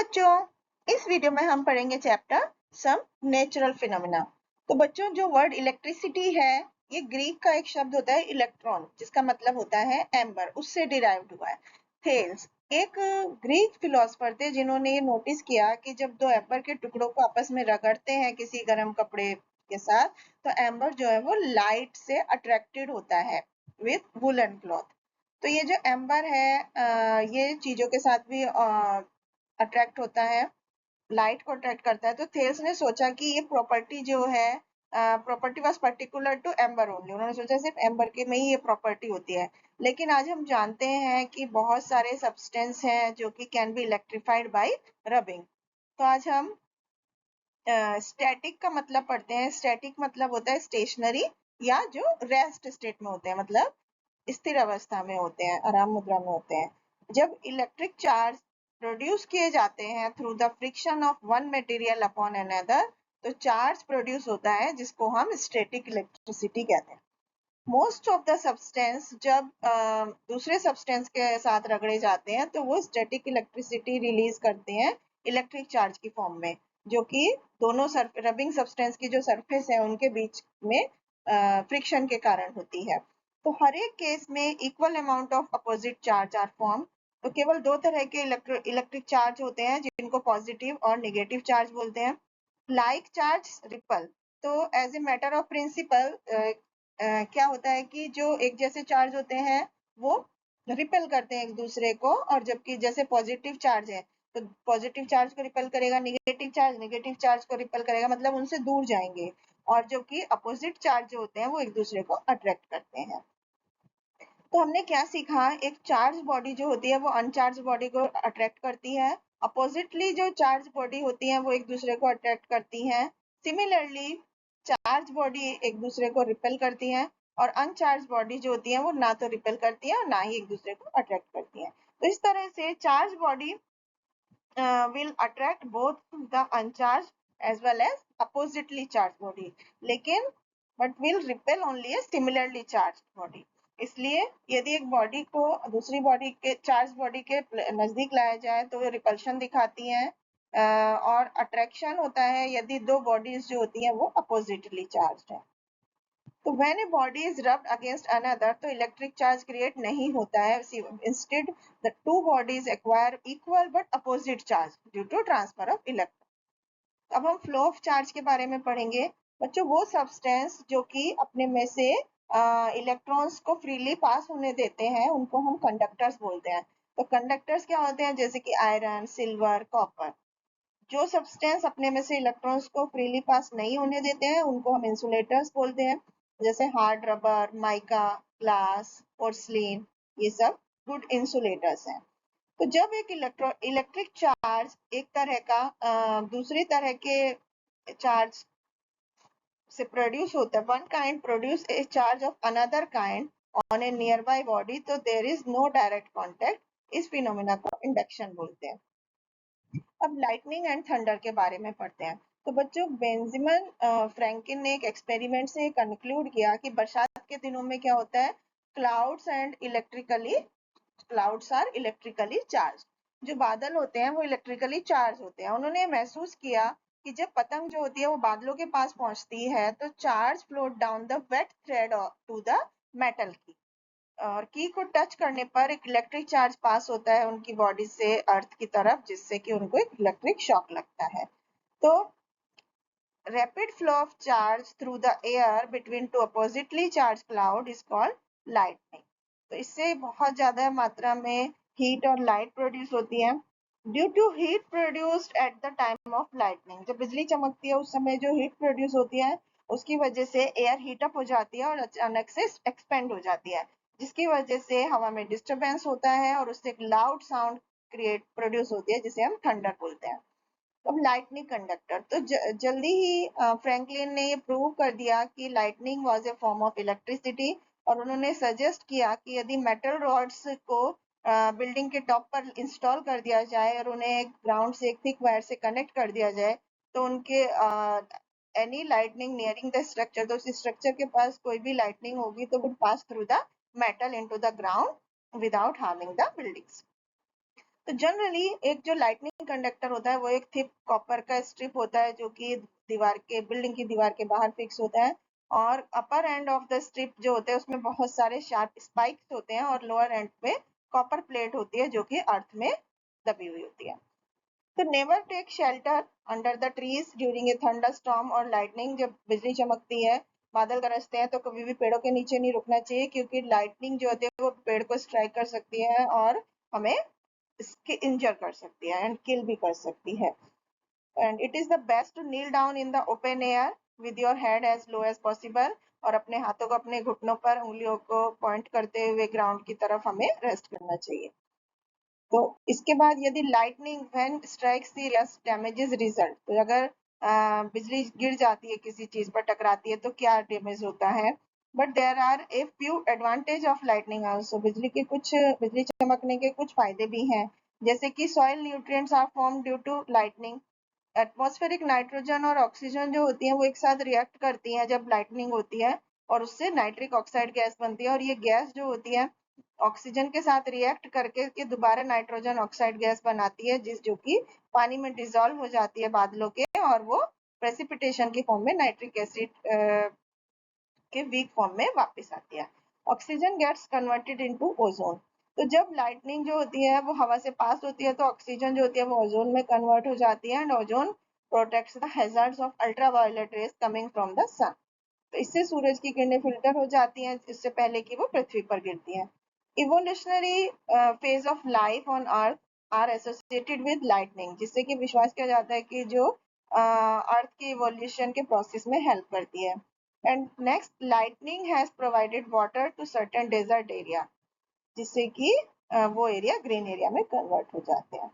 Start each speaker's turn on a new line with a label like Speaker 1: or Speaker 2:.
Speaker 1: बच्चों, इस वीडियो में हम पढ़ेंगे चैप्टर सम नेचुरल फिनोमेना। तो बच्चों, जो वर्ड इलेक्ट्रिसिटी है, ये ग्रीक का एक शब्द होता है इलेक्ट्रॉन, जिसका मतलब होता है एम्बर, उससे डिराइव्ड हुआ है। थेल्स एक ग्रीक फिलोसफर थे जिन्होंने ये नोटिस किया कि जब दो एम्बर के टुकड़ों को आपस में रगड़ते हैं किसी गर्म कपड़े के साथ, तो एम्बर जो है वो लाइट से अट्रैक्टेड होता है विथ वुलन क्लॉथ। तो ये जो एम्बर है ये चीजों के साथ भी अट्रैक्ट होता है, लाइट को अट्रैक्ट करता है। तो थेल्स ने सोचा कि ये प्रॉपर्टी जो है, property was particular to amber only. उन्होंने सोचा सिर्फ एम्बर के में ही ये प्रॉपर्टी होती है, लेकिन आज हम जानते हैं कि बहुत सारे सब्सटेंस हैं जो कि can be electrified bye rubbing. तो आज हम स्टैटिक का मतलब पढ़ते हैं। स्टैटिक मतलब होता है स्टेशनरी या जो रेस्ट स्टेट में होते हैं, मतलब स्थिर अवस्था में होते हैं, आराम मुद्रा में होते हैं। जब इलेक्ट्रिक चार्ज प्रोड्यूस किए जाते हैं through the friction of one material upon another, तो चार्ज प्रोड्यूस होता है, जिसको हम स्टैटिक इलेक्ट्रिसिटी कहते हैं। मोस्ट ऑफ द सब्सटेंस जब दूसरे सब्सटेंस के साथ रगड़े जाते हैं तो वो स्टैटिक इलेक्ट्रिसिटी रिलीज करते हैं इलेक्ट्रिक चार्ज की फॉर्म में, जो कि दोनों रबिंग सब्सटेंस की जो सरफेस है उनके बीच में फ्रिक्शन के कारण होती है। तो हर एक केस में equal amount of opposite charge are form. तो केवल दो तरह के इलेक्ट्रिक चार्ज होते हैं, जिनको पॉजिटिव और नेगेटिव चार्ज बोलते हैं। Like charge repel. तो as a matter of principle क्या होता है कि जो एक जैसे चार्ज होते हैं वो रिपेल करते हैं एक दूसरे को, और जबकि जैसे पॉजिटिव चार्ज है तो पॉजिटिव चार्ज को रिपेल करेगा, नेगेटिव चार्ज को रिपेल करेगा, मतलब उनसे दूर जाएंगे। और जो कि अपोजिट चार्ज जो होते हैं वो एक दूसरे को अट्रैक्ट करते हैं। तो हमने क्या सीखा, एक चार्ज बॉडी जो होती है वो अनचार्ज बॉडी को अट्रैक्ट करती है, अपोजिटली जो चार्ज बॉडी होती है वो एक दूसरे को अट्रैक्ट करती हैं। सिमिलरली चार्ज बॉडी एक दूसरे को रिपेल करती हैं, और अनचार्ज बॉडी जो होती है वो ना तो रिपेल करती है और ना ही एक दूसरे को अट्रैक्ट करती है। तो इस तरह से charge body will attract both the uncharged as well as oppositely charged body, लेकिन but will repel only a similarly charged body। इसलिए यदि एक बॉडी को दूसरी बॉडी के चार्ज बॉडी के नजदीक लाया जाए तो वो रिपल्शन दिखाती हैं, और अट्रैक्शन होता है यदि दो बॉडीज जो होती हैं वो अपोजिटली चार्ज्ड है। तो when a body is rubbed against another, तो इलेक्ट्रिक चार्ज क्रिएट नहीं होता है। Instead the two bodies acquire equal but opposite charge due to transfer of electron। अब हम फ्लो ऑफ चार्ज के बारे में पढ़ेंगे। बच्चों, वो सब्सटेंस जो कि अपने में से इलेक्ट्रॉन्स को फ्रीली पास होने देते हैं उनको हम कंडक्टर्स बोलते हैं। तो कंडक्टर्स क्या होते हैं, जैसे कि आयरन, सिल्वर, कॉपर। जो सब्सटेंस अपने में से इलेक्ट्रॉन्स को फ्रीली पास नहीं होने देते हैं उनको हम इंसुलेटर्स बोलते हैं, जैसे hard rubber, mica, glass, porcelain, ये सब गुड इंसुलेटर्स हैं। तो जब एक इलेक्ट्रिक चार्ज एक तरह का दूसरी तरह के चार्ज से प्रोड्यूस होता है, one kind produce a charge of another kind on a nearby body, तो there is no direct contact. इस फिनोमिना को इंडक्शन बोलते हैं। अब लाइटनिंग एंड थंडर के बारे में पढ़ते हैं। तो बच्चों, बेंजामिन फ्रैंकलिन ने एक एक्सपेरिमेंट से कंक्लूड किया कि बरसात के दिनों में क्या होता है, क्लाउड्स आर इलेक्ट्रिकली चार्ज। जो बादल होते हैं वो इलेक्ट्रिकली चार्ज होते हैं। उन्होंने महसूस किया कि जब पतंग जो होती है वो बादलों के पास पहुंचती है तो charge float down the wet thread to the metal की, और की को टच करने पर एक इलेक्ट्रिक चार्ज पास होता है उनकी बॉडी से अर्थ की तरफ, जिससे कि उनको एक इलेक्ट्रिक शॉक लगता है। तो rapid flow of charge through the air between two oppositely charge cloud is called lightning. तो इससे बहुत ज्यादा मात्रा में हीट और लाइट प्रोड्यूस होती है। Due to heat produced at the time of lightning, जब बिजली चमकती है उस समय जो हीट प्रोड्यूस होती है उसकी वजह से एयर हीटअप हो जाती है और अचानक से एक्सपेंड हो जाती है, जिसकी वजह से हवा में डिस्टरबेंस होता है और उससे एक लाउड साउंड प्रोड्यूस होती है, जिसे हम थंडर बोलते हैं। अब लाइटनिंग कंडक्टर, तो जल्दी ही फ्रैंकलिन ने ये प्रूव कर दिया कि lightning was a form of electricity, और उन्होंने सजेस्ट किया कि यदि मेटल रॉड्स को बिल्डिंग के टॉप पर इंस्टॉल कर दिया जाए और उन्हें ग्राउंड से एक थिक वायर से कनेक्ट कर दिया जाए, तो उनके any lightning nearing the structure, तो उस स्ट्रक्चर के पास कोई भी लाइटनिंग होगी तो would pass through the metal into the ground without harming the buildings. तो जनरली एक जो लाइटनिंग कंडक्टर होता है वो एक थिक कॉपर का स्ट्रिप होता है जो कि दीवार के बिल्डिंग की दीवार के बाहर फिक्स होता है, और अपर एंड ऑफ द स्ट्रिप जो होते हैं उसमें बहुत सारे शार्प स्पाइक्स होते हैं, और लोअर एंड पे कॉपर प्लेट होती है जो कि अर्थ में दबी हुई होती है। तो never take shelter under the trees during a thunderstorm और लाइटनिंग। जब बिजली चमकती है, बादल गरजते हैं, तो कभी भी पेड़ों के नीचे नहीं रुकना चाहिए, क्योंकि लाइटनिंग जो होती है वो पेड़ को स्ट्राइक कर सकती है और हमें इसके इंजर कर सकती है एंड किल भी कर सकती है। And it is the best to kneel down in the open air with your head as low as possible, और अपने हाथों को अपने घुटनों पर उंगलियों को पॉइंट करते हुए ग्राउंड की तरफ हमें रेस्ट करना चाहिए। तो इसके बाद यदि lightning when strikes the rust damages result, तो अगर बिजली गिर जाती है किसी चीज पर टकराती है तो क्या डैमेज होता है। But there are a few advantage of lightning also. बिजली चमकने के कुछ फायदे भी हैं, जैसे कि soil nutrients are form due to lightning. Atmospheric nitrogen और ऑक्सीजन जो होती है वो एक साथ रिएक्ट करती हैं जब लाइटनिंग होती है, और उससे नाइट्रिक ऑक्साइड गैस बनती है, और ये गैस जो होती है ऑक्सीजन के साथ रिएक्ट करके ये दोबारा नाइट्रोजन ऑक्साइड गैस बनाती है, जिस जो कि पानी में डिजोल्व हो जाती है बादलों के, और वो प्रेसिपिटेशन की फॉर्म में नाइट्रिक एसिड के वीक फॉर्म में वापस आती है। Oxygen gets converted into ozone. तो जब लाइटनिंग जो होती है वो हवा से पास होती है तो ऑक्सीजन जो होती है वो ओजोन में कन्वर्ट हो जाती है, and ozone protects the hazards of ultraviolet rays coming from the sun. तो इससे सूरज की किरणें फिल्टर हो जाती हैं इससे पहले कि वो पृथ्वी पर गिरती हैं। Evolutionary phase of life on earth are associated with lightning, जिससे कि विश्वास किया जाता है कि जो अर्थ की इवोल्यूशन के प्रोसेस में हेल्प करती है। And next, lightning has provided water to certain desert area, जिससे कि वो एरिया ग्रीन एरिया में कन्वर्ट हो जाते हैं।